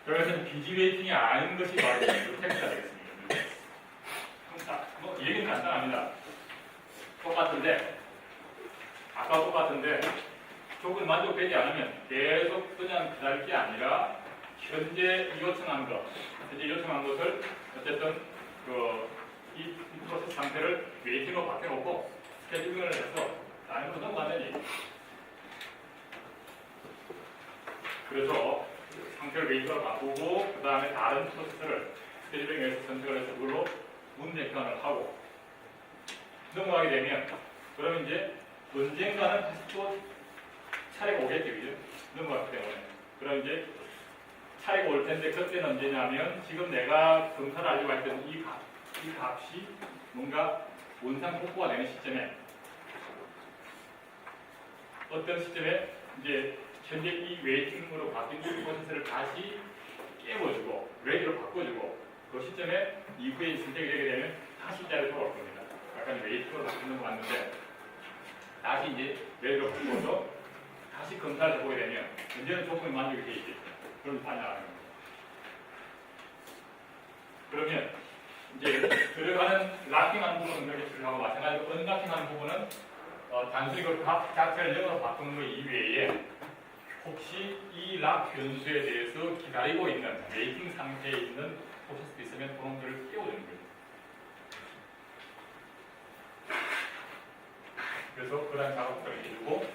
그것은 비지 웨이팅이 아닌 것이 바로 텍스트가 되겠습니다. 자, 뭐 이 얘기는 간단합니다. 똑같은데 아까 똑같은데 조건 만족되지 않으면 계속 그냥 기다릴 게 아니라 현재 요청한 것을 어쨌든 이 프로세스 상태를 웨이팅으로 바꿔놓고 스케줄링을 해서 다른 것도 넘어가야지. 그래서 상태를 웨이팅으로 바꾸고 그 다음에 다른 프로세스를 스케줄링에서 선택을 해서 그걸로 문제 변환을 하고 넘어가게 되면 그러면 이제 언젠가는 다시 또 차례가 오겠죠, 그죠? 넘어갔기 때문에. 그럼 이제 차례가 올 텐데 그때는 언제냐면 지금 내가 검사를 하려고 했던 이 값이 뭔가 원상 복구가 되는 시점에 어떤 시점에 이제 현재 이 웨이팅으로 바뀐 이 프로세스를 다시 깨워주고 레디로 바꿔주고 그 시점에 이후에 선택이 되게 되면 다시 자리로 돌아올 겁니다. 아까 웨이팅으로 바뀌는 거 맞는데 다시 이제 레디로 바꿔서 다시 검사를 해보게 되면 문제는 조건이 만족이 되어 있겠죠. 그럼 반영하는 겁니다. 그러면 이제 들어가는 락킹하는 부분은 그렇게 들어가고 마찬가지로 언락킹하는 부분은 단순히 그 값 자체를 0으로 바꾸는 것 이외에 혹시 이 락 변수에 대해서 기다리고 있는 웨이팅 상태에 있는 프로세스가 있으면 그놈들을 깨워주는 거예요. 그래서 그런 작업들을 해주고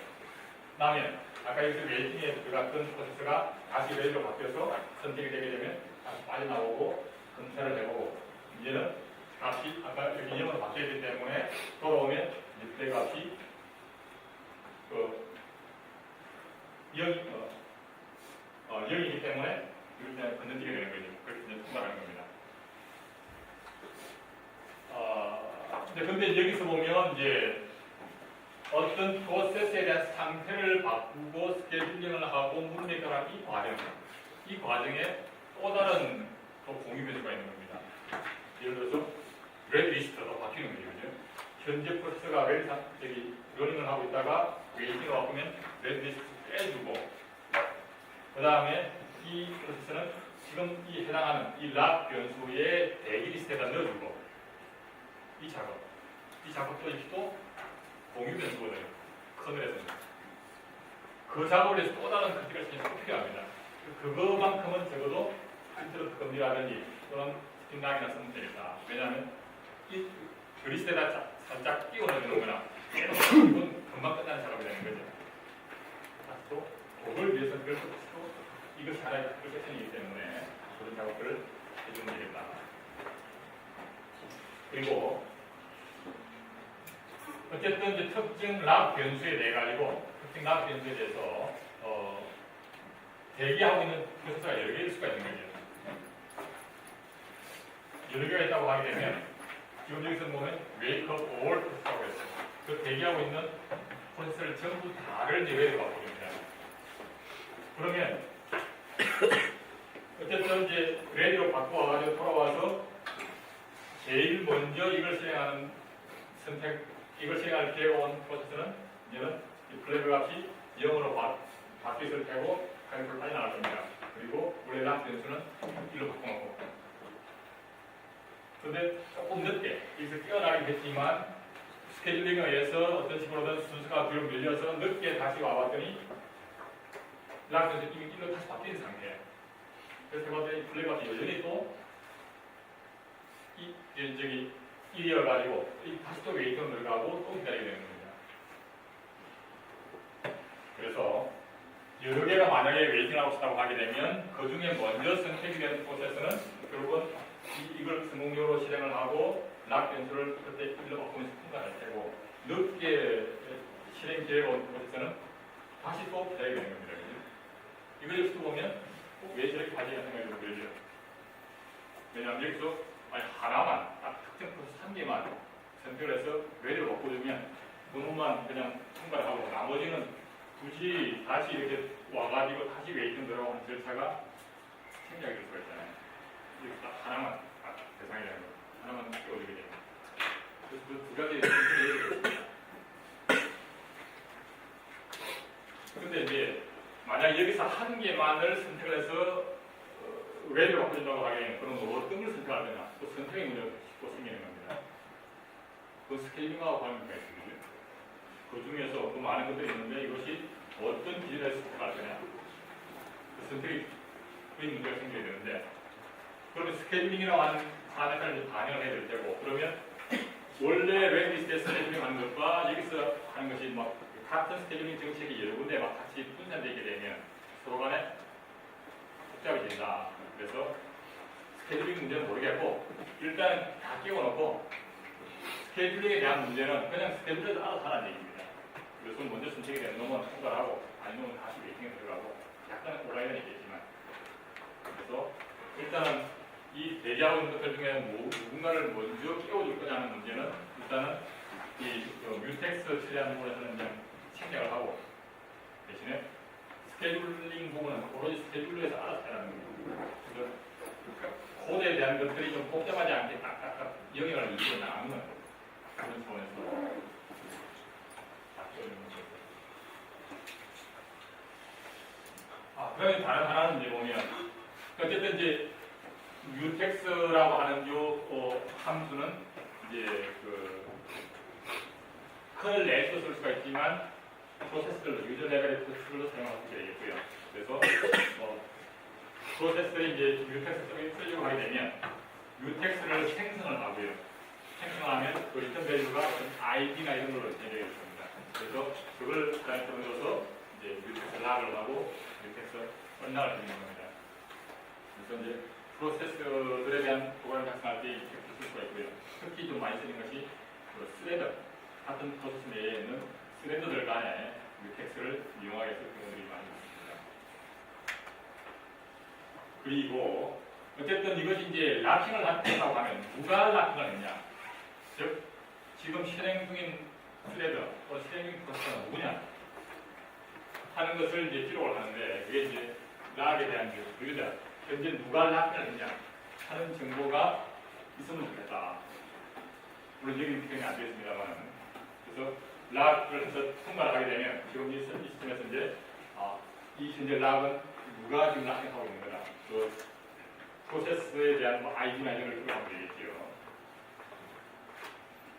그다음에 아까 여기서 웨이팅에 들어갔던 프로세스가 다시 레디로 바뀌어서 선택이 되게 되면 다시 빠져나오고 검사를 해보고 이제는 값이 아까 여기 0으로 바뀌었기 때문에 돌아오면 이제 플레이 값이 0이기 때문에 이걸 그냥 건너뛰게 되는 거죠. 그렇게 이제 통과하는 겁니다. 근데 여기서 보면 이제 어떤 프로세스에 대한 상태를 바꾸고 스케줄링을 하고 문제 변환 이 과정에 또 다른 또 공유 변수가 있는 겁니다. 예를 들어서 레드 리스트가 바뀌는 거죠. 그죠? 현재 프로세스가 러닝을 하고 있다가 웨이팅을 바꾸면 레드 리스트 빼주고 그 다음에 이 프로세스는 지금 이 해당하는 이 락 변수의 대기 리스트에다 넣어주고 이 작업도 또 공유 변수거든요. 커널에서는. 그 작업을 위해서 또 다른 크리티컬 꼭 필요합니다. 그거만큼은 적어도 필터로 검리라든지 또는 스팅락이나 쓰면 되겠다. 왜냐하면 이 리스트에다 살짝 끼워 넣는 거나 이건 금방 끝나는 작업이 되는 거죠. 또 그걸 위해서 이것이 하나의 세션이기 때문에 그런 작업들을 해주면 되겠다. 그리고 어쨌든 이제 특정 락 변수에 대해 가지고 특정 락 변수에 대해서 대기하고 있는 프로세스가 여러 개일 수가 있는 거죠. 여러 개가 있다고 하게 되면 지금 여기서 보면 wake up all 프로세스라고 했어요. 그 대기하고 있는 프로세스를 전부 다를 예외로 바꿔줍니다. 그러면 어쨌든 이제 레디로 바꿔와가지고 돌아와서 제일 먼저 이걸 실행하는 이걸 실행할 기회가 온 프로세스는 이제는 이 플래그 값이 0으로 바뀌었을 테고 가격을 빠져나갈 겁니다. 그리고 원래 락 변수는 1로 바꿔놓고 그런데 조금 늦게 여기서 뛰어나긴 했지만 스케줄링에 의해서 어떤 식으로든 순서가 뒤로 밀려서 늦게 다시 와봤더니 락 변수 이미 1로 다시 바뀐 상태예요. 그래서 봤더니 플래그 값이 여전히 또 일이어가지고 다시 또 웨이팅 들어가고 또 기다리게 되는 겁니다. 그래서 여러 개가 만약에 웨이팅을 하고 싶다고 하게 되면 그 중에 먼저 선택이 되는 프로세스는 결국은 이걸 성공적으로 실행을 하고 락 변수를 그때 1로 바꾸면서 통과할 테고 늦게 실행 기회가 온 프로세스는 다시 또 기다리게 되는 겁니다. 이걸 여기서 보면 왜 저렇게 가지가 생각이 들죠? 왜냐하면 여기서 하나만 딱 특정 프로세스 한 개만 선택을 해서 레디로 바꿔주면 그것만 그냥 통과를 하고 나머지는 굳이 다시 이렇게 와가지고 다시 웨이팅 들어가는 절차가 생략이 될 수가 있잖아요. 이렇게 딱 하나만 대상이 되는 거 하나만 끼워주게 됩니다. 그래서 그 두 가지 선택이 근데 이제 만약 여기서 한 개만을 선택을 해서 레디로 바꿔준다고 하기에는 그럼 어떤 걸 선택할 거냐? 또 선택의 문제가 또 생기는 겁니다. 그 스케일링하고 관계가 있거든요. 그 중에서 그 많은 것들이 있는데 이것이 어떤 기준에서 선택할 거냐? 그 선택의 문제가 생겨야 되는데 그러면 스케줄링이라고 하는 사안을 반영을 해야 될 테고 그러면 원래 레디스 때 스케줄링 하는 것과 여기서 하는 것이 막 같은 스케줄링 정책이 여러 군데 막 같이 분산되게 되면 서로 간에 복잡이 된다. 그래서 스케줄링 문제는 모르겠고 일단 다 끼워놓고 스케줄링에 대한 문제는 그냥 스케줄에서 알아서 하라는 얘기입니다. 그래서 먼저 선택이 되는 놈은 통과를 하고 아닌 놈은 다시 웨이팅에 들어가고 약간은 온라인은 있겠지만 그래서 일단은 이 대기하고 있는 것들 중에 누군가를 먼저 끼워줄 거냐는 문제는 일단은 이 뮤텍스 처리하는 부분에서는 그냥 생략을 하고 대신에 스케줄링 부분은 오로지 스케줄러에서 알아서 하라는 거예요. 그래서 코드에 대한 것들이 좀 복잡하지 않게 딱딱딱 영역을 이루어 나가는 그런 차원에서 그러면 다른 하나는 이제 보면 어쨌든 이제 뮤텍스라고 하는 요 함수는 이제 큰 넷으로 쓸 수가 있지만 프로세스들로 유저 레벨의 프로세스들로 사용할 수 되겠고요. 그래서 프로세스들이 이제 뮤텍스 쓰려고 하게 되면 뮤텍스를 생성을 하고요. 생성하면 그 리턴 밸류가 ID나 이런 걸로 되겠습니다. 그래서 그걸 사용해서 이제 뮤텍스 락을 하고 뮤텍스 언락을 해주는 겁니다. 그래서 이제 프로세스들에 대한 프로그램 작성할 때 이렇게 쓸 수가 있고요. 특히 좀 많이 쓰는 것이 스레더, 같은 프로세스 내에 있는 스레더들 간에 뮤텍스를 이용하게 쓸 경우들이 많이 있습니다. 그리고 어쨌든 이것이 이제 락킹을 한다고 하면 누가 락킹을 했냐? 즉 지금 실행 중인 스레더 또는 실행 중인 프로세스가 누구냐? 하는 것을 이제 기록을 하는데 그게 이제 락에 대한 유저 현재 누가 락킹을 했냐 하는 정보가 있으면 좋겠다. 물론 여기 표현이 안 되겠습니다만 그래서 락을 해서 통과를 하게 되면 지금 이 시스템에서 이제 이 현재 락은 누가 지금 락킹하고 있는 거다. 그 프로세스에 대한 아이디나 이런 걸 기록하면 되겠죠.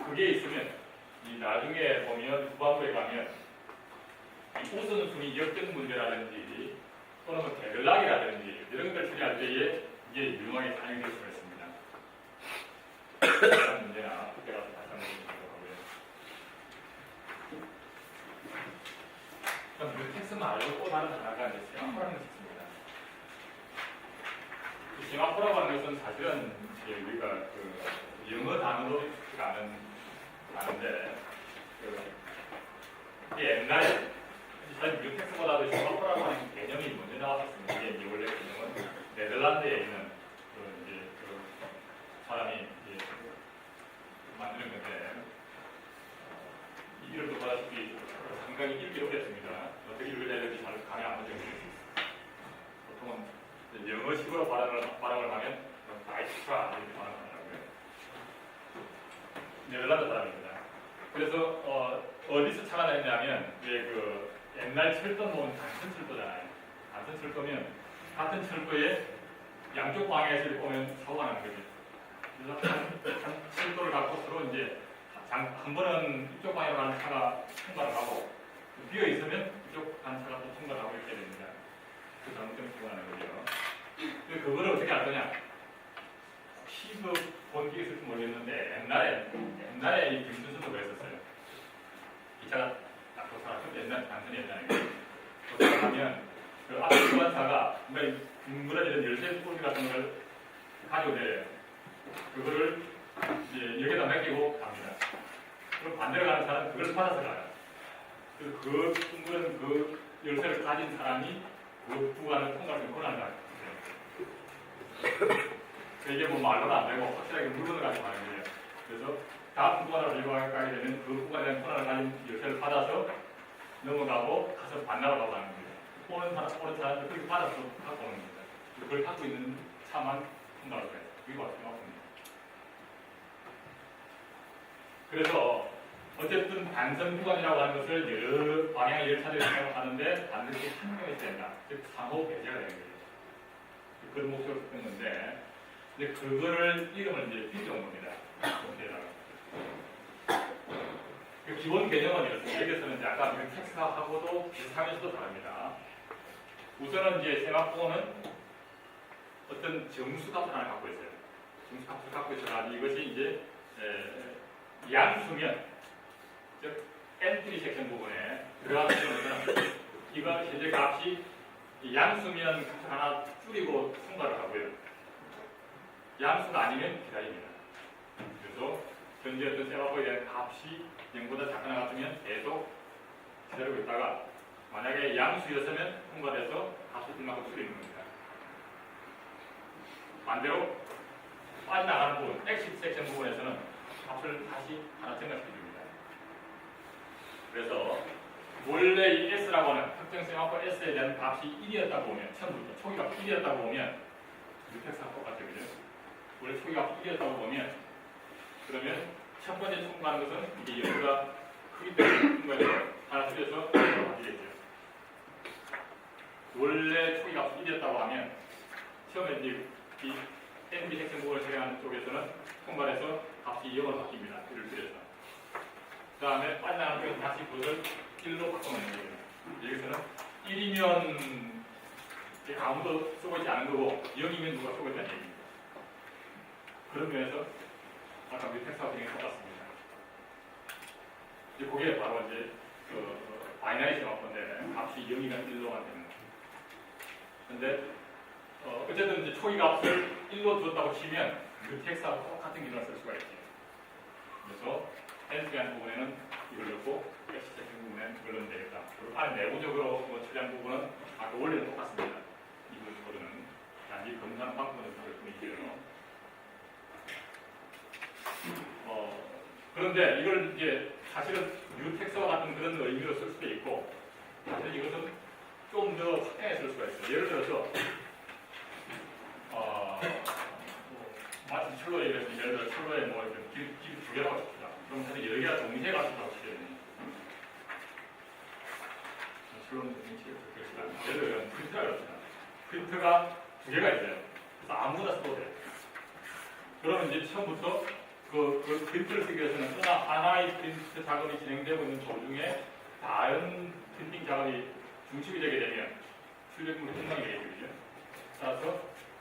그게 있으면 이 나중에 보면 후반부에 가면 이 우선순위 역전 문제라든지 또는 뭐 데드락이라든지 이런 걸 처리할 때에 이게 유용하게 사용될 수가 있습니다. 그런 문제나 그때 가서 다시 한번 보도록 하고요. 그럼 뮤텍스 말고 또 다른 하나가 이제 세마포라는 것이 있습니다. 이 세마포라고 하는 것은 사실은 우리가 영어 단어로 익숙지가 않은데 옛날에 사실 뮤텍스보다도 세마포라고 하는 개념이 먼저 나왔었습니다. 이게 원래 개념은 네덜란드에 있는 사람이 만드는 건데 이름도 보다시피 상당히 읽기 어렵습니다. 어떻게 읽어야 될지 잘 감이 안 오죠. 보통은 영어식으로 발음을 하면 아이스트라 이렇게 발음하더라고요. 네덜란드 사람입니다. 그래서 어디서 찾아냈냐면 옛날 철도 보면 단선 철도잖아요. 단선 철도면 같은 철도에 양쪽 방향에서 보면 사고가 나는 거죠. 그래서 한 철도를 갖고 서로 이제 한 번은 이쪽 방향으로 가는 차가 통과를 하고 비어 있으면 이쪽 가는 차가 또 통과를 하고 이렇게 됩니다. 그 잘못 때문에 사고가 나는 거죠. 그거를 어떻게 할 거냐? 혹시 본 게 있을지 모르겠는데 옛날에 이 김준수도 그랬었어요. 기차가 딱 도착하면 옛날 단순히 옛날에 도착하면 그 앞에 수반차가 무너지는 열쇠 뚜껑 같은 걸 가지고 내려요. 그거를 이제 여기다 맡기고 갑니다. 그럼 반대로 가는 사람은 그걸 받아서 가요. 그래서 그 둥그런 그 열쇠를 가진 사람이 그 구간을 통과할 수 있는 권한을 가지고 있어요. 이게 뭐 말로는 안 되고 확실하게 물건을 가지고 가는 거예요. 그래서 다음 구간으로 들어가게 되면 그 구간에 대한 권한을 가진 열쇠를 받아서 넘어가고 가서 반나로 가고 하는 거예요. 오는 사람들 그렇게 받아서 갖고 오는 겁니다. 그걸 갖고 있는 차만 통과할 거예요. 그게 바로 세마포입니다. 그래서 어쨌든 단선 구간이라고 하는 것을 여러 방향의 열차들이 사용하는데 반드시 한 명이 된다. 즉 상호 배제가 되는 거예요. 그런 목적을 썼는데 이제 그거를 이름을 이제 빗어온 겁니다. 그 기본 개념은 이렇습니다. 여기서는 이제 아까 텍스트하고도 비슷하면서도 다릅니다. 우선은 이제 세마포는 어떤 정수값을 하나 갖고 있어요. 정수값을 갖고 있어가지고 이것이 이제 양수면, 즉 엔트리 섹션 부분에 들어가는 경우는 이거 현재 값이 양수면 값을 하나 줄이고 통과를 하고요. 양수가 아니면 기다립니다. 그래서 현재 어떤 세마포에 대한 값이 0보다 작거나 같으면 계속 기다리고 있다가 만약에 양수였으면 통과돼서 값을 얼마큼 줄이는 겁니다. 반대로 빠져나가는 부분, 엑시트 섹션 부분에서는 값을 다시 하나 증가시켜줍니다. 그래서 원래 이 S라고 하는 특정 세마포 S에 대한 값이 1이었다고 보면, 처음부터 초기값 1이었다고 보면 뮤텍스랑 똑같아요. 그죠? 원래 초기값 1이었다고 보면 그러면 첫 번째 통과하는 것은 이게 여기가 크기 때문에 통과해서 하나 줄여서 바뀌겠죠. 원래 초기값 1이었다고 하면 처음에 이제 이 NB 섹션 부분을 실행하는 쪽에서는 통과해서 값이 0으로 바뀝니다. 1을 줄여서. 그 다음에 빠져나가는 쪽에서 다시 그것을 1로 바꿔놓는 거예요. 여기서는 1이면 아무도 쓰고 있지 않은 거고 0이면 누가 쓰고 있다는 얘기입니다. 그런 면에서 아까 뮤텍스와 굉장히 똑같습니다. 이제 그게 바로 이제 바이너리 세마포인데 값이 0이면 1로만 되는 거죠. 근데 어쨌든 이제 초기 값을 1로 줬다고 치면 뮤텍스하고 똑같은 기능을 쓸 수가 있죠. 그래서 엔트리하는 부분에는 이걸 넣고 엑시트 부분에는 이걸 넣으면 되겠다. 그리고 안에 내부적으로 처리한 부분은 아까 원래는 똑같습니다. 이걸 코드는 단지 검사하는 방법은 다를 뿐이고요. 그런데 이걸 이제 사실은 뮤텍스와 같은 그런 의미로 쓸 수도 있고 사실 이것은 좀 더 확장해 쓸 수가 있어요. 예를 들어서 마치 철로 예를 들어 철로에 뭐 이렇게 길 두 개라고 칩시다. 그럼 사실 여러 개가 동시에 가지고 치게 됩니다. 철로는 동시에 그렇지가 않아요. 예를 들어 프린트가 그렇잖아. 프린트가 두 개가 있어요. 그래서 아무나 써도 돼요. 그러면 이제 처음부터 그 프린트를 쓰기 위해서는 또 하나의 프린트 작업이 진행되고 있는 도중에 다른 프린팅 작업이 중심이 되게 되면 출력물이 끝나게 되겠죠. 따라서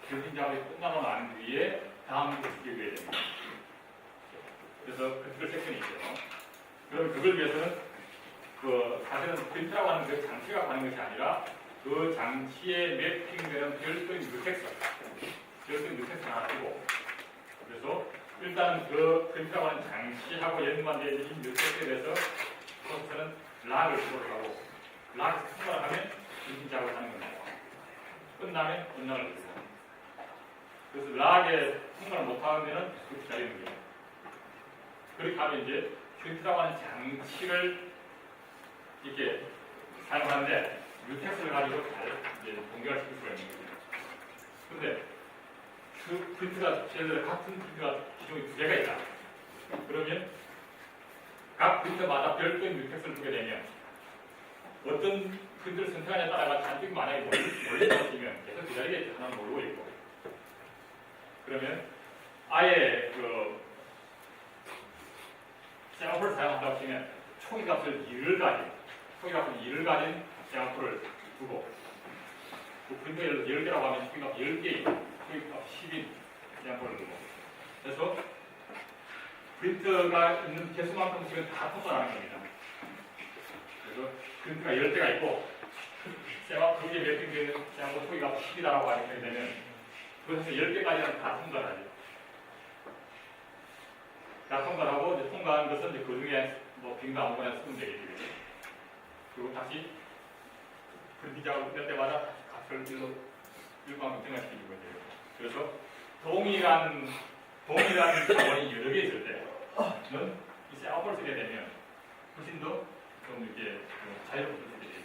프린팅 작업이 끝나고 난 뒤에 다음 것을 기억해야 됩니다. 그래서 크리티컬 섹션이 있죠. 그럼 그걸 위해서는 사실은 프린트라고 하는 그 장치가 가는 것이 아니라 그 장치에 매핑되는 별도의 뮤텍스를 하나 쓰고 그래서 일단 그 프린트라고 하는 장치하고 연관되어 있는 뮤텍스에 대해서 프로세서는 락을 수록을 하고 락을 통과를 하면 프린팅 작업을 하는 겁니다. 끝나면 언락을 주고 그래서 락에 통과를 못하면 그 기다리는 거예요. 그렇게 하면 이제 프린트라고 하는 장치를 이렇게 사용하는데 뮤텍스를 가지고 잘 이제 동결시킬 수가 있는 거죠. 그런데 그 프린트가 예를 들어 같은 프린트가 기종이 두 개가 있다. 그러면 각 프린트마다 별도의 뮤텍스를 두게 되면 어떤 프린트를 선택하냐에 따라가 잔뜩 만약에 몰리 떨어지면 계속 기다리겠지. 하나는 모르고 있고 그러면 아예 세마포를 사용한다고 치면 초기값을 2를 가진 세마포를 두고 그 프린트를 10개라고 하면 초기값 10개인 초기값 10인 세마포를 두고 그래서 프린트가 있는 개수만큼 지금 다 통과하는 겁니다. 그래서 프린트가 10개가 있고 거기에 매핑되는 세마포 초기값 10이다라고 하게 되면 그래서 10개까지는 다 통과를 하죠. 다 통과를 하고 이제 통과한 것은 이제 그 중에 뭐 빙도 아무거나 쓰면 되겠죠. 그리고 다시 프린팅 작업을 끝낼 때마다 값을 1만큼 증가시키는 거죠. 그래서 동일한 자원이 여러 개 있을 때는 이 세마포를 쓰게 되면 훨씬 더 좀 이렇게 자유롭게 쓰게 되죠.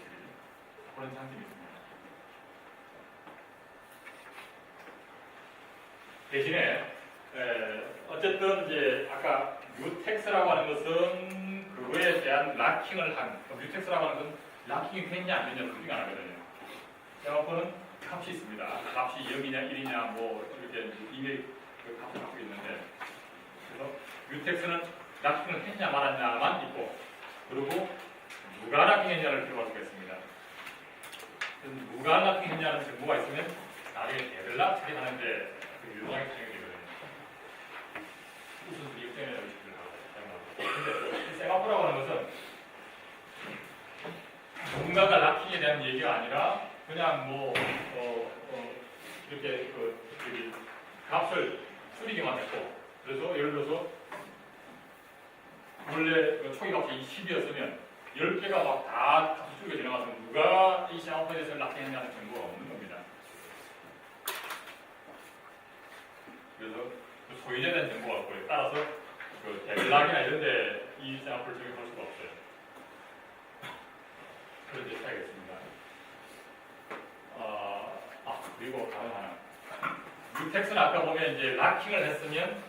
그런 장점이 있습니다. 대신에 어쨌든 이제 아까 뮤텍스라고 하는 것은 그거에 대한 락킹을 뮤텍스라고 하는 것은 락킹이 됐냐 안 됐냐 검증 안 하거든요. 세마포는 값이 있습니다. 값이 0이냐 1이냐 뭐 이렇게 이미 그 값을 갖고 있는데 그래서 뮤텍스는 락킹을 했냐 말았냐만 있고 그리고 누가 락킹했냐를 들어볼 수가 있습니다. 누가 락킹했냐는 정보가 있으면 나중에 데벨라 처리하는데 유용하게 사용이 되거든요. 무슨 리액션이라고 얘기를 하고 근데 세마포라고 하는 것은 누군가가 락킹에 대한 얘기가 아니라 그냥 뭐 이렇게 그 값을 줄이기만 했고 그래서 예를 들어서 원래 초기 값이 10이었으면 10개가 막 다 값이 줄게 지나가서 누가 이 세마포에 대해서 락킹했냐는 정보가 없는 겁니다. 그래서 그 소유자에 대한 정보가 없고요. 따라서 그 데벨락이나 이런 데 이 세마포를 적용할 수가 없어요. 그런 데 차이가 있습니다. 그리고 다음 하나. 뮤텍스는 아까 보면 이제 락킹을 했으면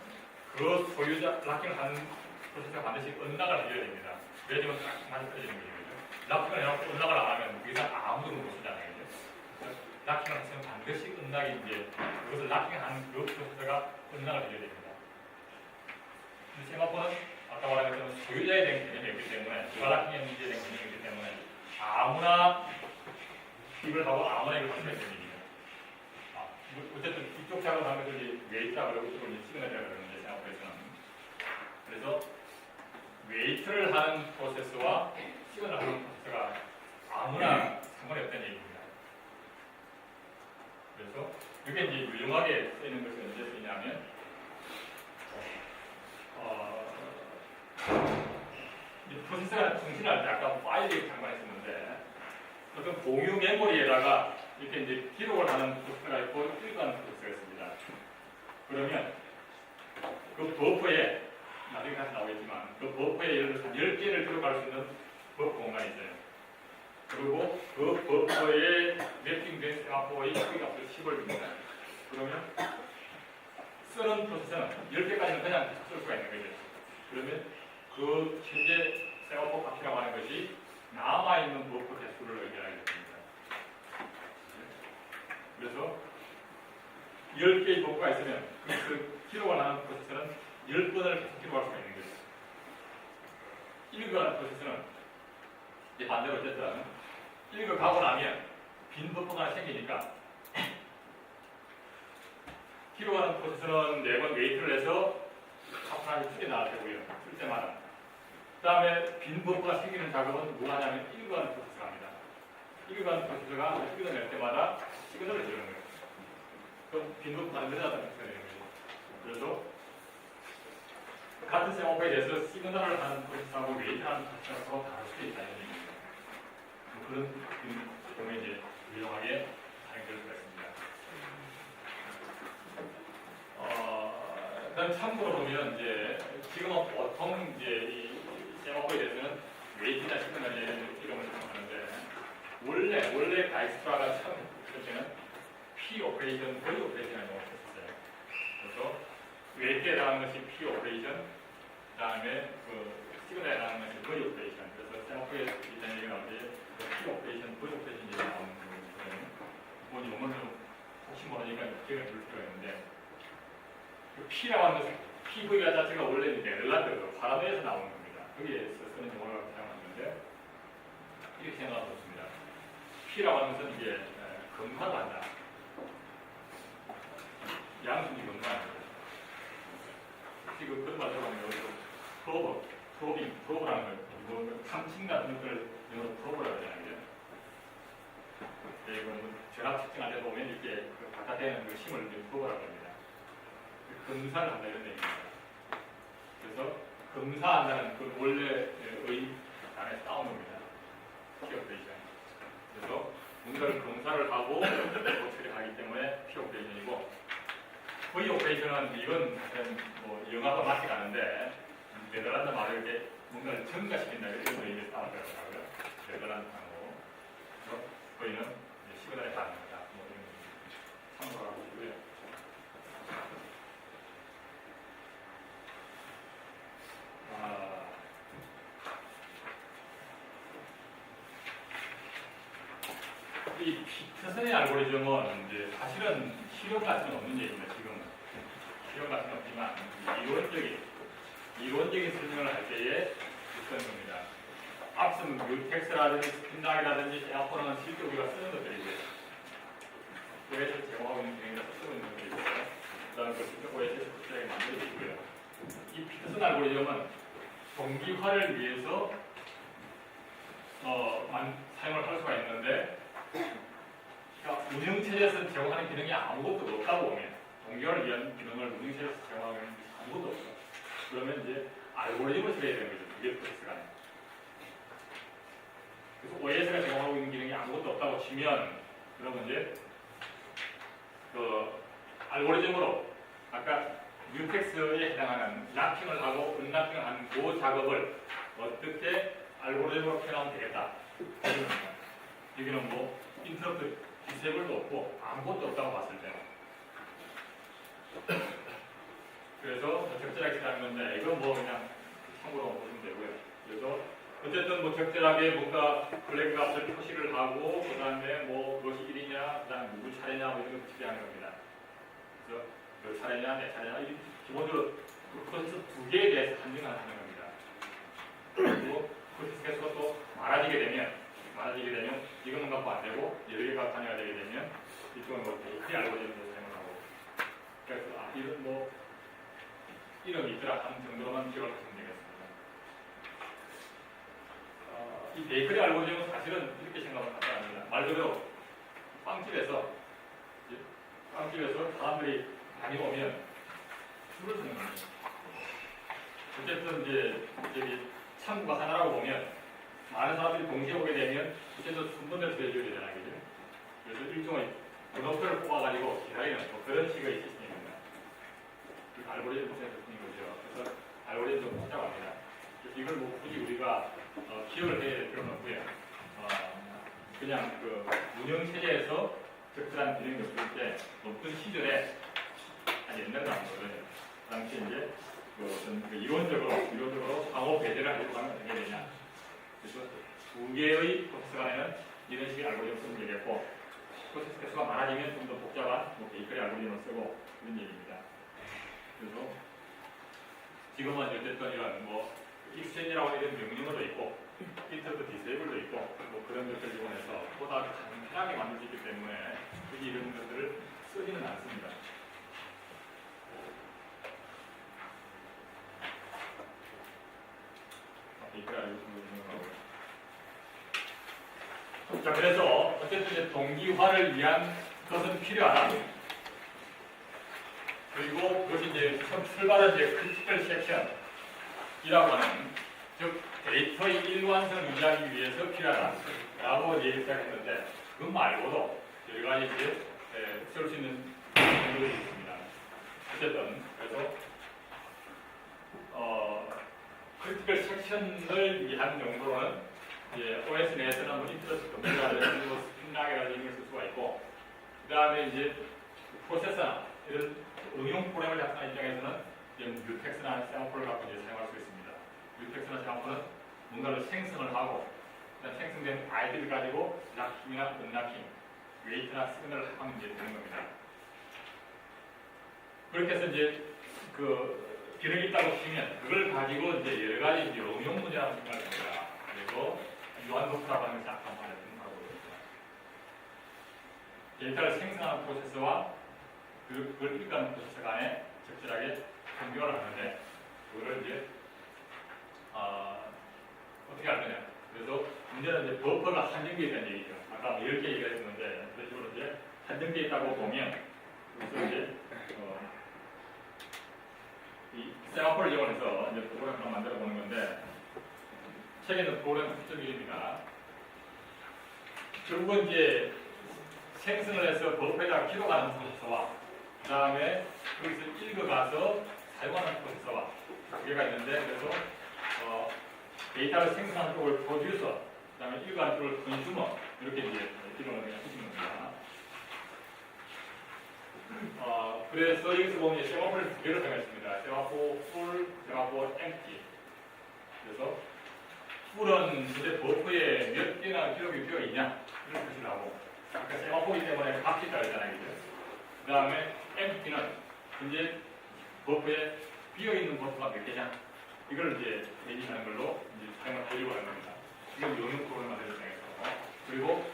그 소유자, 락킹을 하는 프로세스가 반드시 언락을 해줘야 됩니다. 왜냐면 락킹만 떨어지는 거죠. 락킹을 해놓고 언락을 안 하면 그 이상 아무도 못 쓰잖아요. 락킹을 했으면 반드시 언락이 이제 그것을 락킹하는 그 프로세스가 언락을 해줘야 됩니다. 근데 세마포는 아까 말한 것처럼 소유자에 대한 개념이 없기 때문에 누가 락킹했는지에 대한 개념이 있기 때문에 아무나 이걸 하고 아무나 이걸 할 수가 있는 일이에요. 어쨌든 이쪽 작업을 하면 저기 웨이트라고 그러고 이쪽은 시그널이라고 그러는데 세마포에서는 그래서 웨이트를 하는 프로세스와 시그널을 하는 프로세스가 아무나 상관이 없다는 얘기입니다. 그래서 이게 이제 유용하게 쓰이는 것이 언제 쓰이냐면 프로세서가 통신할 때 아까 파일이 장관했었는데 어떤 공유 메모리에다가 이렇게 이제 기록을 하는 프로세서가 있고 읽어하는 프로세서가 있습니다. 그러면 그 버퍼에 나중에 다시 나오겠지만 그 버퍼에 예를 들어서 10개를 기록할 수 있는 버퍼 공간이 있어요. 그리고 그 버퍼에 매핑된 세마포의 크기값을 10을 줍니다. 그러면 쓰는 프로세서는 10개까지는 그냥 쓸 수가 있는 거죠. 그러면 그 현재 세마포 값이라고 하는 것이 남아있는 버퍼 개수를 의미하게 됩니다. 그래서 10개의 버퍼가 있으면 그 기록을 하는 프로세서는 10번을 계속 기록할 수가 있는 거죠. 읽어가는 프로세서는 이제 반대로 어쨌든 읽어가고 나면 빈 버퍼가 하나 생기니까 기록하는 프로세서는 매번 웨이트를 해서 값을 하나 크게 나올 테고요. 쓸 때마다. 그 다음에 빈 버퍼가 생기는 작업은 누가 하냐면 읽어가는 프로세서가 합니다. 읽어가는 프로세서가 읽어낼 때마다 시그널을 주는 거예요. 그럼 빈 버퍼가 늘어나다는 표현이 되는 거죠. 그래서 같은 세마포에 대해서 시그널을 하는 프로세서하고 웨이트하는 프로세서가 서로 다를 수도 있다는 얘기입니다. 그런 경우에 이제 유용하게 사용될 수가 있습니다. 일단 참고로 보면 이제 지금은 보통 이제 이 세마포에 대해서는 웨이트나 시그널 이름을 사용하는데 원래 가이스트라가 처음 했을 때는 P 오퍼레이션, V 오퍼레이션을 이용했었어요. 그래서 웨이트에 해당하는 것이 P 오퍼레이션, 그 다음에 그 시그널에 해당하는 것이 V 오퍼레이션. 그래서 세마포에 있다는 얘기가 나오는데 P 오퍼레이션, V 오퍼레이션 얘기가 나오는 거예요. 뭐 용어는 좀 혹시 모르니까 기억을 줄 필요가 있는데 그 P라고 하는 것은 PV가 자체가 원래 네덜란드 화라노에서 나오는 겁니다. 거기에서 쓰는 용어라고 사용하는데 이렇게 생각하면 좋습니다. P라고 하는 것은 이게 검사를 한다. 양순이 검사하는 거죠. 지금 그런 말 들어보면 여기서 프로브라는 걸, 뭐 삼층 같은 것들을 영어로 프로브라고 하잖아요. 이건 전압 측정할 때 보면 이렇게 바깥에 그 힘을 프로브라고 합니다. 검사를 한다 이런 얘기입니다. 그래서 검사한다는 그 원래의 안에서 따온 겁니다. 피 오퍼레이션. 그래서 뭔가를 검사를 하고 처리하기 때문에 피 오퍼레이션이고 V 오퍼레이션은 이건 사실은 뭐 영화가 맞지 않은데 네덜란드 말을 이렇게 뭔가를 증가시킨다 이런 의미에서 따온 거라고요. 네덜란드 단어. 그래서 V는 시그널에 반응한다. 뭐 이런 참고하고 있고요. 이 피터슨의 알고리즘은 이제 사실은 실현 가치는 없는 얘기입니다. 지금은 실현 가치는 없지만 이론적인 설명을 할 때에 있었던 겁니다. 앞서 뮤텍스라든지 스핀락이라든지 세아포는 실제 우리가 쓰는 것들이죠. OS를 제공하고 있는 기능이라서 쓰고 있는 것들이고, 그다음에 그 OS에서 특별하게 만들어져 있고요. 이 피터슨 알고리즘은 동기화를 위해서 사용을 할 수가 있는데, 그러니까 운영체제에서 제공하는 기능이 아무것도 없다고 보면, 동기화를 위한 기능을 운영체제에서 제공하는 게 아무것도 없다. 그러면 이제 알고리즘을 써야 되는 거죠. 그게 프로세스가 아니에요. 그래서 OS가 제공하고 있는 기능이 아무것도 없다고 치면, 그러면 이제 그 알고리즘으로 아까 뮤텍스에 해당하는 랍핑을 하고 은랍핑을 하는 그 작업을 어떻게 알고리즘으로 표현하면 되겠다. 여기는 뭐 인터럽트 디세이블도 없고 아무것도 없다고 봤을 때. 그래서 적절하게 하는 건데 이건 뭐 그냥 참고로 보시면 되고요. 그래서 어쨌든 뭐 적절하게 뭔가 블랙 값을 표시를 하고 그 다음에 뭐 그것이 1이냐 그 다음에 누구 차례냐 뭐 이런 걸 지배하는 겁니다. 그래서 몇 차례냐 내 차례냐 이 기본적으로 그 프로세스 두 개에 대해서 한정을 하는 겁니다. 그리고 프로세스 개수가 또 많아지게 되면 이것만 갖고 안 되고 여러 개 갖고 다녀야 되게 되면 이쪽은 뭐 베이커리 알고리즘을 사용을 하고 그래서 이런 뭐 이름이 있더라 하는 정도로만 기억을 하시면 되겠습니다. 이 베이커리 알고리즘은 사실은 이렇게 생각을 합니다. 말 그대로 빵집에서 사람들이 많이 오면 줄을 서는 겁니다. 어쨌든 이제 여기 창구가 하나라고 보면 많은 사람들이 동시에 오게 되면 어쨌든 순번대로 서해줘야 되잖아요. 그죠? 그래서 일종의 번호표를 뽑아가지고 기다리는 뭐 그런 식의 시스템입니다. 그 알고리즘 생각인 거죠. 그래서 알고리즘 좀 복잡합니다. 이걸 뭐 굳이 우리가 기억을 해야 될 필요는 없고요. 그냥 그 운영체제에서 적절한 기능이 없을 때 높은 시절에 아니 옛날 나왔거든요. 그 당시 이제 그 이론적으로 상호 배제를 하려고 하면 어떻게 되냐. 그래서 두 개의 프로세스 간에는 이런 식의 알고리즘을 쓰면 되겠고 프로세스 개수가 많아지면 좀 더 복잡한 뭐 베이커리 알고리즘을 쓰고 그런 얘기입니다. 그래서 지금은 어쨌든 이런 뭐 익스체인지라고 이런 명령어도 있고 인터럽트 디세이블도 있고 뭐 그런 것들을 이용해서 보다 간편하게 만들 수 있기 때문에 굳이 이런 것들을 쓰지는 않습니다. 자, 그래서 어쨌든 이제 동기화를 위한 것은 필요하다. 그리고 그것이 이제 처음 출발은 이제 크리티컬 섹션이라고 하는 즉 데이터의 일관성을 유지하기 위해서 필요하다라고 얘기를 시작했는데 그 말고도 여러 가지 이제 쓸 수 있는 방법이 있습니다. 어쨌든 그래서 크리티컬 섹션을 위한 용도로는 이제 OS 내에서는 뭐 인터러프트 검색이라든지 뭐 스핀락이라든지 이런 걸 쓸 수가 있고 그 다음에 이제 프로세서나 이런 응용 프로그램을 작성하는 입장에서는 이제 뮤텍스나 세마포를 갖고 이제 사용할 수 있습니다. 뮤텍스나 세마포는 뭔가를 생성을 하고 그다음 생성된 아이디를 가지고 락킹이나 은락킹, 웨이트나 시그널을 하면 이제 되는 겁니다. 그렇게 해서 이제 그 기능이 있다고 치면 그걸 가지고 이제 여러 가지 이제 응용 문제라고 생각을 합니다. 그리고 유한도프라고 하는 것이 아까 말했던 바로 데이터를 생성하는 프로세서와 그걸 읽는 프로세서 간에 적절하게 연결을 하는데 그거를 이제 어떻게 할 거냐. 그래서 문제는 이제 버퍼가 한정되어 있다는 얘기죠. 아까 10개 얘기했는데 그런 식으로 이제 한정되어 있다고 보면 그래서 이제 이 세마포를 이용해서 이제 프로그램을 하나 만들어 보는 건데 책에는 프로그램 특징입니다. 결국은 이제 생성을 해서 버퍼에다가 기록하는 프로세서와 그 다음에 거기서 읽어가서 사용하는 프로세서와 두 개가 있는데 그래서 데이터를 생성하는 쪽을 프로듀서 그 다음에 읽어가는 쪽을 컨슈머 이렇게 이제 기록을 그냥 하시는 겁니다. 그래서 여기서 보면 세마포를 두 개를 사용했습니다. 세마포 풀, 세마포 empty. 그래서 풀은 이제 버퍼에 몇 개나 기록이 되어 있냐 이런 표시를 하고 아까 세마포이기 때문에 값이 다르잖아요. 그 다음에 empty는 이제 버프에 비어있는 버프가 몇 개냐 이걸 이제 대입하는 걸로 이제 사용을 하려고 하는 겁니다. 이건 용역 프로그램 만드는 입장에서. 그리고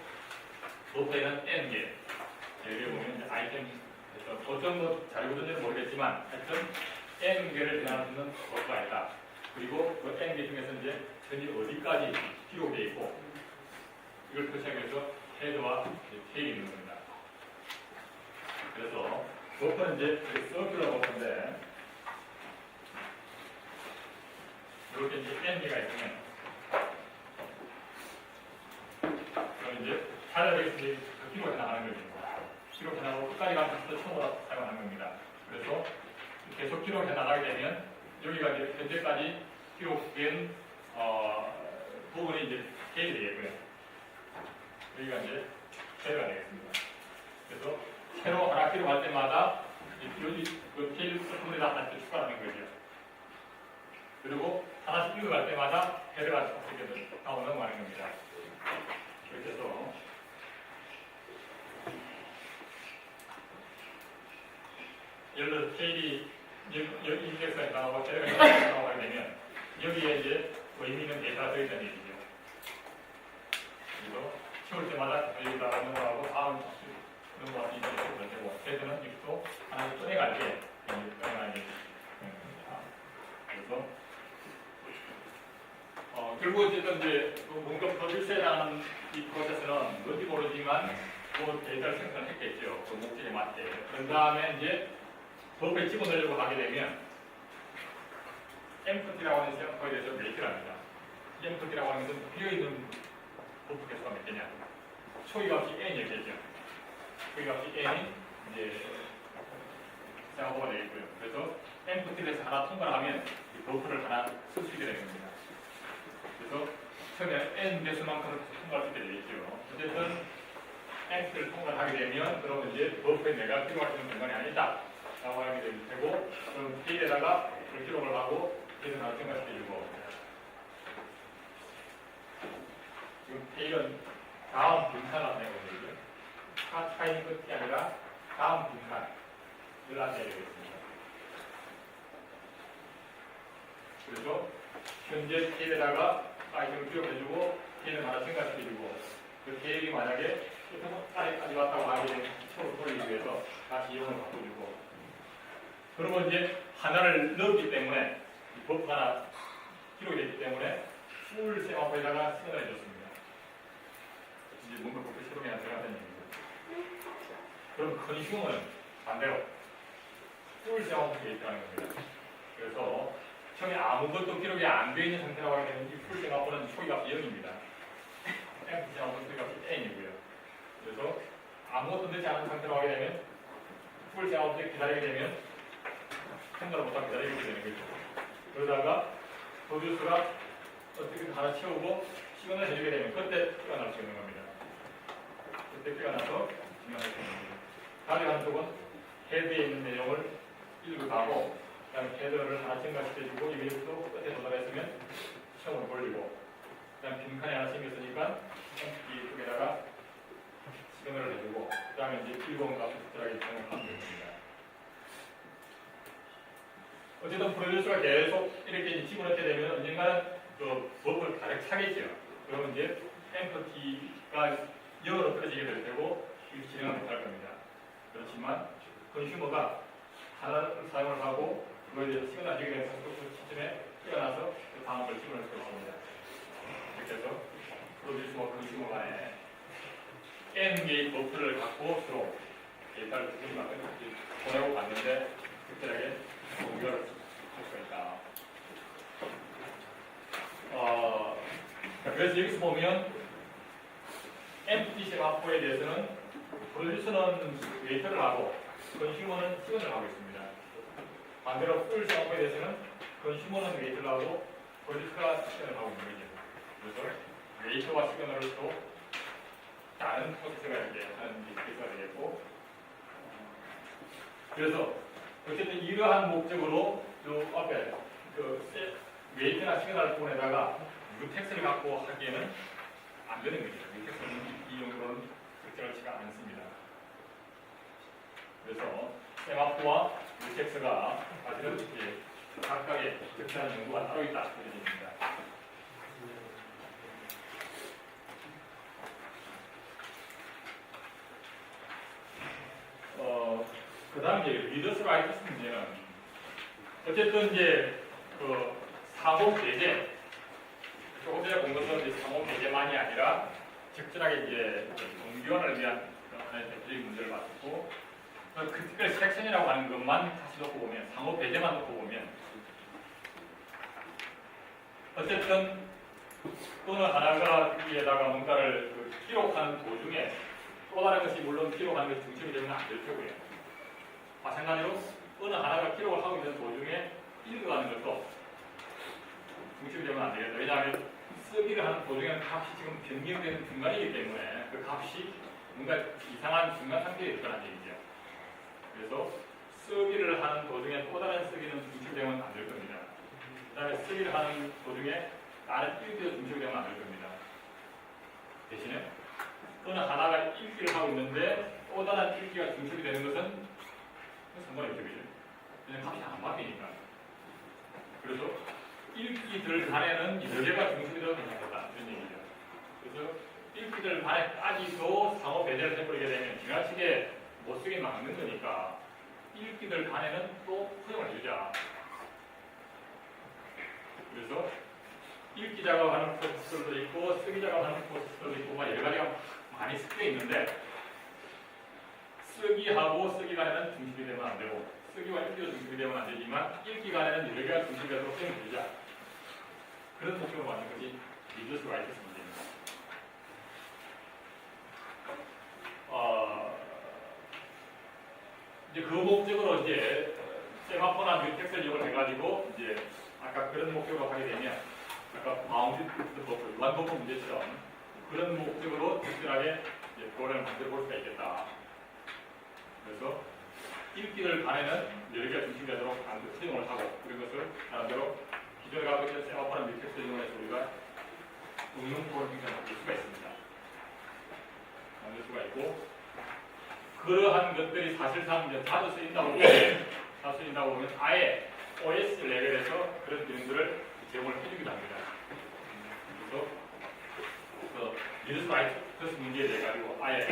버프에는 N개 여기 보면 이제 아이템 어떤 뭐 자료거든지는 모르겠지만 하여튼 N개를 변환하는 버프가 있다. 그리고 그 N개 중에서 이제 현재 어디까지 기록되어 있고 이걸 표시하기 위해서 헤드와 테일이 있는 겁니다. 그래서 버프는 이제 서큘러 버프인데 이렇게 이제 N개가 있으면 그럼 이제 차라리 이제 기록해 나가는 거죠. 기록해 나가고 끝까지 가면서 처음으로 사용하는 겁니다. 그래서 계속 기록해 나가게 되면 여기가 이제 현재까지 기록된 부분이 이제 테일이 되겠고요. 여기가 이제 테일가 되겠습니다. 그래서 새로 하나 기록할 때마다 여기 그 테일 부분에다 하나씩 추가하는 거죠. 그리고 하나씩 읽어갈 때마다 헤드가 이렇게 다운 넘어가는 겁니다. 이렇게 해서 예를 들어 테일이 여기 인덱스가 나오고 헤드가 나오게 되면 여기에 이제 의미 있는 데이터가 들어있다는 얘기죠. 그래서 채울 때마다 여기다가 넘어가고 다음 넘어가서 이제 채우면 되고 헤드는 이것도 하나씩 꺼내갈 때 꺼내가는 얘기죠. 그래서 결국 어쨌든 이제 뭔가 프로듀스라는 이 프로세스는 뭔지 모르지만 그 데이터를 생성했겠죠. 그 목적에 맞게. 그런 다음에 이제 버프에 집어넣으려고 하게 되면 empty라고 하는 거에 대해서 메이크를 합니다. 이 empty라고 하는 것은 비어있는 버프 개수가 몇 개냐. 초기값이 n이었겠죠. 초기값이 n이 이제 생각보가 되겠고요. 그래서 empty를 해서 하나 통과를 하면 이 버프를 하나 쓸 수 있게 되는 겁니다. 그래서 처음에 n 개수만큼을 통과할 수 있게 되겠죠. 어쨌든 empty를 통과를 하게 되면 그러면 이제 버프에 내가 필요할 수 있는 공간이 아니다 라고 하게 될 테고 그럼 테일에다가 기록을 하고 계속 하나 생각해주고 지금 테일은 다음 빈칸을 안내거든요. 타임 끝이 아니라 다음 빈칸을 안내야 되겠습니다. 그래서 현재 테일에다가 아이템을 기록해주고 테일을 하나 생각해주고 그 테일이 만약에 끝까지 왔다고 하게 되면 처음 돌리기 위해서 다시 이용을 바꿔주고 그러면 이제 하나를 넣었기 때문에 버프 하나 기록이 됐기 때문에 풀 세마포에다가 시그널 해줬습니다. 이제 뭔가 버프 시동이 안 들어가는 얘기죠. 그럼 컨슈머는 반대로 풀 세마포에 있다는 겁니다. 그래서 처음에 아무것도 기록이 안 되어 있는 상태라고 하게 되면 이 풀 세마포는 초기값이 0입니다. empty 세마포 초기값이 n이고요. 그래서 아무것도 넣지 않은 상태로 하게 되면 풀 세마포에 기다리게 되면 생각을 못하고 기다리게 되는 거죠. 그러다가 프로듀스가 어떻게든 하나 채우고 시간을 해주게 되면 그때 피가 날 수 있는 겁니다. 그때 피가 나서 진행할 수 있는 겁니다. 가져간 쪽은 헤드에 있는 내용을 읽어가고 그 다음에 헤더를 하나 증가시켜주고 여기서도 끝에 도달했으면 처음으로 돌리고 그 다음에 빈칸에 하나 생겼으니까 이 쪽에다가 시그널을 해주고 그 다음에 이제 즐거운 값을 특별하게 사용을 하면 됩니다. 어쨌든 프로듀서가 계속 이렇게 집어넣게 되면 언젠가는 그 버프를 가득 차겠죠. 그러면 이제 empty가 0으로 떨어지게 될 테고 이렇게 진행을 못할 겁니다. 그렇지만 컨슈머가 하나를 사용을 하고 그거에 대해서 시그널 하게 되는 시점에 뛰어나서 그 다음 걸 집어넣을 수 있습니다. 이렇게 해서 프로듀서와 컨슈머 간에 n개의 버프를 갖고 서로 데이터를 보내고 갔는데 특별하게 연결을 할 수가 있다. 그래서 여기서 보면 empty 세마포에 대해서는 프로듀서는 웨이터를 하고 컨슈머는 시그널을 하고 있습니다. 반대로 풀 세마포에 대해서는 컨슈머는 웨이터를 하고 프로듀서가 시그널을 하고 있는 거죠. 그래서 웨이터와 시그널을 또 다른 프로세스가 이렇게 하는 케이스가 되겠고 그래서 어쨌든 이러한 목적으로 요 앞에 그 웨이트나 시그널 부분에다가 뮤텍스를 갖고 하기에는 안 되는 거죠. 뮤텍스는 이 정도는 적절치가 않습니다. 그래서 세마포와 뮤텍스가 사실은 이렇게 각각의 적절한 연구가 따로 있다 이렇게 됩니다. 그다음 이제 리더스 라이터스 문제는 어쨌든 이제 그 상호 배제 조금 전에 본 것은 이제 상호 배제만이 아니라 적절하게 이제 동기화를 위한 하나의 대표적인 문제를 봤었고 그 특별 섹션이라고 하는 것만 다시 놓고 보면 상호 배제만 놓고 보면 어쨌든 어느 하나가 여기에다가 뭔가를 그 기록하는 도중에 또 다른 것이 물론 기록하는 것이 중심이 되면 안 될 테고요. 마찬가지로 어느 하나가 기록을 하고 있는 도중에 읽어가는 것도 중심이 되면 안 되겠다. 왜냐하면 쓰기를 하는 도중에는 값이 지금 변경되는 중간이기 때문에 그 값이 뭔가 이상한 중간 상태에 있다는 얘기죠. 그래서 쓰기를 하는 도중에 또 다른 쓰기는 중심이 되면 안 될 겁니다. 그 다음에 쓰기를 하는 도중에 다른 읽기도 중심이 되면 안 될 겁니다. 대신에 어느 하나가 읽기를 하고 있는데 또 다른 읽기가 중심이 되는 것은 상관이 없죠. 그냥 값이 안 바뀌니까. 그래서 읽기들 간에는 여러 개가 중심이 되어도 괜찮겠다. 이런 얘기죠. 그래서 읽기들 간에까지도 상호 배제를 해버리게 되면 지나치게 못 쓰게 막는 거니까 읽기들 간에는 또 허용을 해주자. 그래서 읽기 작업하는 프로세스도 있고 쓰기 작업하는 프로세스도 있고 여러 가지가 많이 섞여 있는데 쓰기하고 쓰기 간에는 중심이 되면 안 되고 쓰기와 읽기도 중심이 되면 안 되지만 읽기 간에는 여러 개가 중심이 되도록 허용해주자. 그런 목표로 만든 것이 리더스 라이터스 문제입니다. 이제 그 목적으로 이제 세마포나 뮤텍스를 이용을 해가지고 이제 아까 그런 목적으로 하게 되면 아까 바운드 버프, 유한 버프 문제처럼 그런 목적으로 적절하게 프로그램을 만들어 볼 수가 있겠다. 그래서 읽기를 간에는 여러 개가 중심이 되도록 허용을 하고 그런 것을 나름대로 기존에 가고 있는 세마포나 뮤텍스를 이용해서 우리가 응용 프로그램을 만들 수가 있습니다. 만들 수가 있고 그러한 것들이 사실상 이제 자주 쓰인다고 보면 아예 OS 레벨에서 그런 기능들을 제공을 해주기도 합니다. 그래서 그 리드라이트 문제에 대해 가지고 아예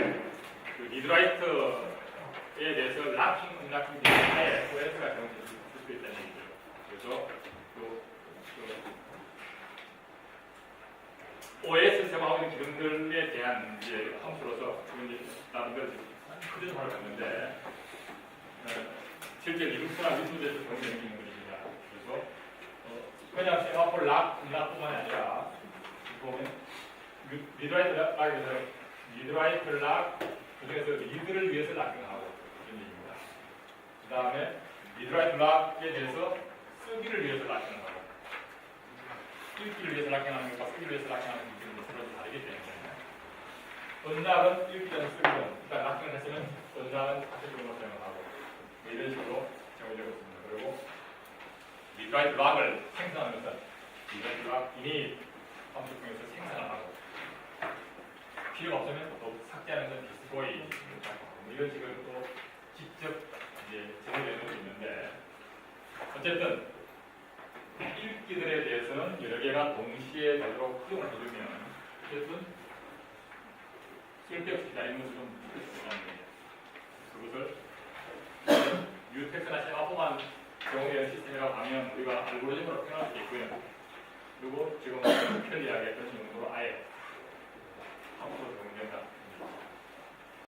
그 리드라이트에 대해서 락킹, 언락킹 기능이 아예 OS가 제공해 줄 수 있다는 얘기죠. 그래서 OS 제공하고 있는 기능들에 대한 이제 함수로서 이제 나름대로 크리스마를 갔는데 실제 리눅스나 윈도우에서 적용되는 기능들입니다. 그래서 그냥 세마포 락뿐만이 아니라 보면 리드라이트 락에서 리드라이트 락 그중에서 리드를 위해서 락킹하고 이런 얘기입니다. 그 다음에 리드라이트 락에 대해서 쓰기를 위해서 락킹하고 읽기를 위해서 락킹하는 것과 쓰기를 위해서 락킹하는 기능이 서로 다르기 때문에 언락은 읽기는 쓰기는 일단 락킹을 했으면 언락은 자체적으로 사용하고 이런 식으로 제공되고 있습니다. 그리고 리드라이트 락을 생성하는 것은 리드라이트 락 이미 함수 중에서 생성을 하고 필요가 없으면 또 삭제하는 건 디스트로이 이런 식으로 또 직접 이제 제공되는 것도 있는데 어쨌든 읽기들에 대해서는 여러 개가 동시에 되도록 허용을 해주면 어쨌든 쓸데없이 기다리는 것을 좀 줄일 수 있다는 거예요. 그것을 뮤텍스나 세마포만 제공되는 시스템이라고 하면 우리가 알고리즘으로 표현할 수 있고요. 그리고 지금 편리하게 그런 용도로 아예